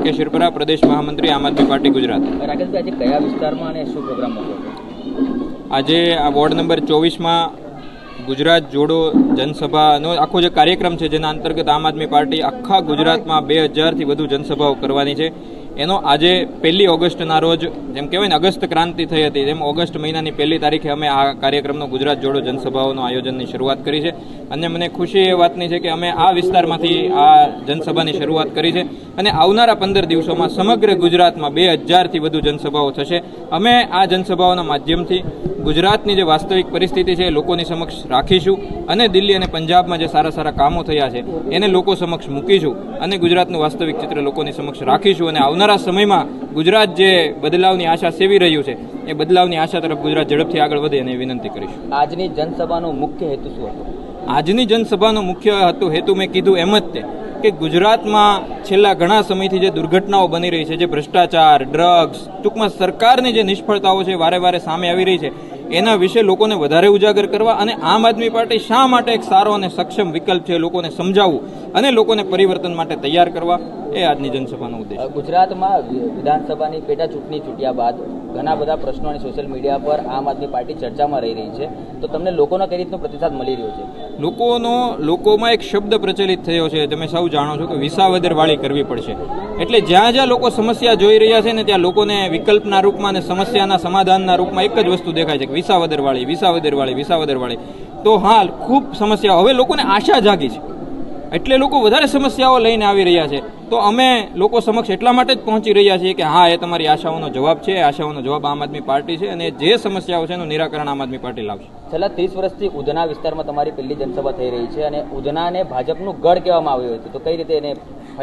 રાકેશ શિરપરા, પ્રદેશ મહામંત્રી આમ આદમી પાર્ટી ગુજરાત. રાકેશભાઈ, આજે કયા વિસ્તારમાં અને શું પ્રોગ્રામ મૂક્યો છે? આજે આ વોર્ડ નંબર 24માં ગુજરાત જોડો જનસભાનો આખો જે કાર્યક્રમ છે, જેના અંતર્ગત આમ આદમી પાર્ટી આખા ગુજરાતમાં 2000થી વધુ જનસભાઓ કરવાની છે. એનો આજે 1 ઓગસ્ટના રોજ, જેમ કહેવાય ને અગસ્ત ક્રાંતિ થઈ હતી, તેમ ઓગસ્ટ મહિનાની 1 તારીખે અમે આ કાર્યક્રમનો ગુજરાત જોડો જનસભાઓનો આયોજનની શરૂઆત કરી છે. અને મને ખુશી એ વાતની છે કે અમે આ વિસ્તારમાંથી આ જનસભાની શરૂઆત કરી છે અને આવનારા 15 દિવસોમાં સમગ્ર ગુજરાતમાં 2000થી વધુ જનસભાઓ થશે. અમે આ જનસભાઓના માધ્યમથી ગુજરાતની જે વાસ્તવિક પરિસ્થિતિ છે એ લોકોની સમક્ષ રાખીશું અને દિલ્હી અને પંજાબમાં જે સારા સારા કામો થયા છે એને લોકો સમક્ષ મૂકીશું અને ગુજરાતનું વાસ્તવિક ચિત્ર લોકોની સમક્ષ રાખીશું. અને આવનારા સમયમાં ગુજરાત જે બદલાવની આશા સેવી રહ્યું છે એ બદલાવની આશા તરફ ગુજરાત ઝડપથી આગળ વધે એની વિનંતી કરીશું. આજની જનસભાનો મુખ્ય હેતુ શું હતો? આજની જનસભાનો મુખ્ય હેતુ મેં કીધું એમ જ તે કે ગુજરાતમાં છેલ્લા ઘણા સમયથી જે દુર્ઘટનાઓ બની રહી છે, જે ભ્રષ્ટાચાર, ડ્રગ્સ, ટૂંકમાં સરકારની જે નિષ્ફળતાઓ છે વારે વારે સામે આવી રહી છે, એના વિશે લોકોને વધારે ઉજાગર કરવા અને આમ આદમી પાર્ટી શા માટે એક સારો અને સક્ષમ વિકલ્પ છે લોકોને સમજાવવું અને લોકોને પરિવર્તન માટે તૈયાર કરવા, એ આજની જનસભાનો ઉદ્દેશ. ગુજરાતમાં વિધાનસભાની પેટા ચૂંટણી ચૂંટ્યા બાદ ઘણા બધા પ્રશ્નો અને સોશિયલ મીડિયા પર આમ આદમી પાર્ટી ચર્ચામાં રહી છે, તો તમને લોકોનો કઈ રીતનો પ્રતિસાદ મળી રહ્યો છે? લોકોમાં એક શબ્દ પ્રચલિત થયો છે, તમે સૌ જાણો છો કે વિસાવદર વાળી કરવી પડશે. એટલે જ્યાં જ્યાં લોકો સમસ્યા જોઈ રહ્યા છે ને ત્યાં લોકોને વિકલ્પના રૂપમાં અને સમસ્યાના સમાધાનના રૂપમાં એક જ વસ્તુ દેખાય છે કે વિસાવદર વાળી. તો હા, ખૂબ સમસ્યાઓ, હવે લોકોને આશા જાગી છે એટલે લોકો વધારે સમસ્યાઓ લઈને આવી રહ્યા છે. તો અમે લોકો સમક્ષ એટલા માટે જ પહોંચી રહ્યા છીએ કે હા, એ તમારી આશાઓનો જવાબ છે, આશાઓનો જવાબ આમ આદમી પાર્ટી છે અને જે સમસ્યાઓ છે એનું નિરાકરણ આમ આદમી પાર્ટી લાવશે. છેલ્લા 30 વર્ષથી ઉધના વિસ્તારમાં તમારી પહેલી જનસભા થઈ રહી છે અને ઉધનાને ભાજપનું ગઢ કહેવામાં આવ્યું હતું, તો કઈ રીતે એને?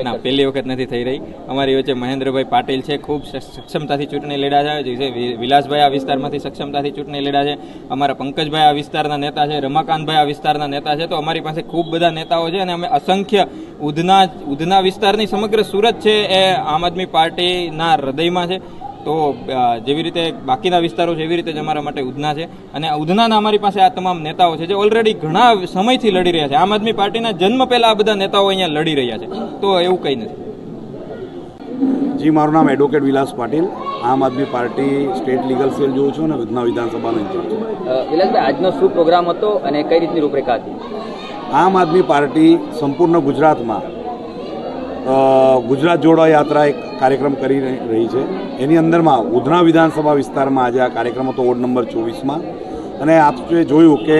ના, પહેલી વખત નથી થઈ રહી. અમારી વચ્ચે મહેન્દ્રભાઈ પાટીલ છે, ખૂબ સક્ષમતાથી ચૂંટણી લડ્યા છે. વિલાસભાઈ આ વિસ્તારમાંથી સક્ષમતાથી ચૂંટણી લડ્યા છે. અમારા પંકજભાઈ આ વિસ્તારના નેતા છે. રમાકાંતભાઈ આ વિસ્તારના નેતા છે. તો અમારી પાસે ખૂબ બધા નેતાઓ છે અને અમે અસંખ્ય ઉધના વિસ્તારની સમગ્ર સુરત છે એ આમ આદમી પાર્ટીના હૃદયમાં છે. તો જેવી રીતે બાકીના વિસ્તારો છે એવી રીતે જ અમારા માટે ઉધના છે અને ઉધનાના અમારી પાસે આ તમામ નેતાઓ છે જે ઓલરેડી ઘણા સમયથી લડી રહ્યા છે. આમ આદમી પાર્ટીના જન્મ પહેલા આ બધા નેતાઓ અહીંયા લડી રહ્યા છે. તો એવું કંઈ નથી. જી, મારું નામ એડવોકેટ વિલાસ પાટીલ, આમ આદમી પાર્ટી સ્ટેટ લીગલ સેલ જોઉં છું અને ઉધના વિધાનસભાનો ઇન્ચાર્જ છું. વિલાસભાઈ, આજનો શું પ્રોગ્રામ હતો અને કઈ રીતની રૂપરેખા હતી? આમ આદમી પાર્ટી સંપૂર્ણ ગુજરાતમાં ગુજરાત જોડો યાત્રા એક કાર્યક્રમ કરી રહી છે. એની અંદરમાં ઉધના વિધાનસભા વિસ્તારમાં આજે આ કાર્યક્રમ હતો વોર્ડ નંબર 24માં. અને આપે જોયું કે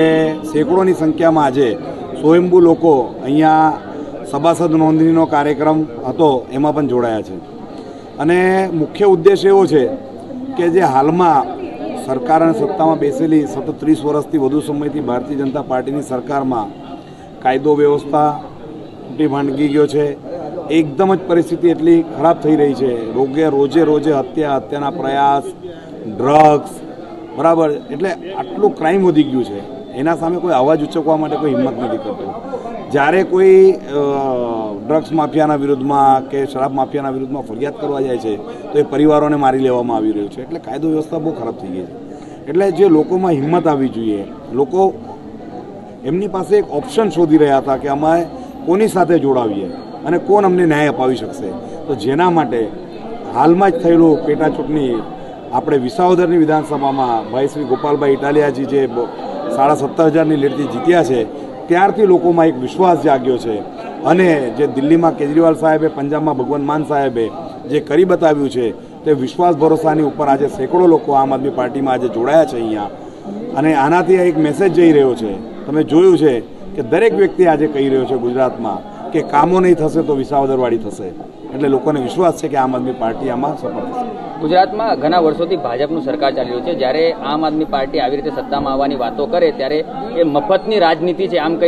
સેંકડોની સંખ્યામાં આજે સ્વયંભૂ લોકો અહીંયા સભાસદ નોંધણીનો કાર્યક્રમ હતો એમાં પણ જોડાયા છે. અને મુખ્ય ઉદ્દેશ એવો છે કે જે હાલમાં સરકાર અને સત્તામાં બેસેલી સતત 30 વર્ષથી વધુ સમયથી ભારતીય જનતા પાર્ટીની સરકારમાં કાયદો વ્યવસ્થા તૂટી ભાંગી ગયો છે. એકદમ જ પરિસ્થિતિ એટલી ખરાબ થઈ રહી છે. રોજે હત્યાના પ્રયાસ, ડ્રગ્સ, બરાબર, એટલે આટલું ક્રાઇમ વધી ગયું છે. એના સામે કોઈ અવાજ ઉચકવા માટે કોઈ હિંમત નથી કરતું. જ્યારે કોઈ ડ્રગ્સ માફિયાના વિરુદ્ધમાં કે શરાબ માફિયાના વિરુદ્ધમાં ફરિયાદ કરવા જાય છે તો એ પરિવારોને મારી લેવામાં આવી રહ્યું છે. એટલે કાયદો વ્યવસ્થા બહુ ખરાબ થઈ ગઈ છે. એટલે જે લોકોમાં હિંમત આવવી જોઈએ, લોકો એમની પાસે એક ઓપ્શન શોધી રહ્યા હતા કે અમે કોની સાથે જોડાવીએ અને કોણ અમને ન્યાય અપાવી શકશે. તો જેના માટે હાલમાં જ થયેલું પેટા ચૂંટણી આપણે વિસાવદરની વિધાનસભામાં ભાઈ શ્રી ગોપાલભાઈ ઇટાલિયાજી જે 17,500ની લીડથી જીત્યા છે, ત્યારથી લોકોમાં એક વિશ્વાસ જાગ્યો છે. અને જે દિલ્હીમાં કેજરીવાલ સાહેબે, પંજાબમાં ભગવંત માન સાહેબે જે કરી બતાવ્યું છે તે વિશ્વાસ ભરોસાની ઉપર આજે સેંકડો લોકો આમ આદમી પાર્ટીમાં આજે જોડાયા છે અહીંયા. અને આનાથી એક મેસેજ જઈ રહ્યો છે. તમે જોયું છે કે દરેક વ્યક્તિ આજે કહી રહ્યો છે ગુજરાતમાં કે કામો નહીં થશે તો વિસાવદરવાળી થશે. એટલે લોકોને વિશ્વાસ છે કે આમ આદમી પાર્ટી આમાં સફળ થશે. ગુજરાતમાં ઘણા વર્ષોથી ભાજપનું સરકાર ચાલી રહ્યું છે. જ્યારે આમ આદમી પાર્ટી આવી રીતે સત્તામાં આવવાની વાતો કરે ત્યારે એ મફતની રાજનીતિ છે આમ કહી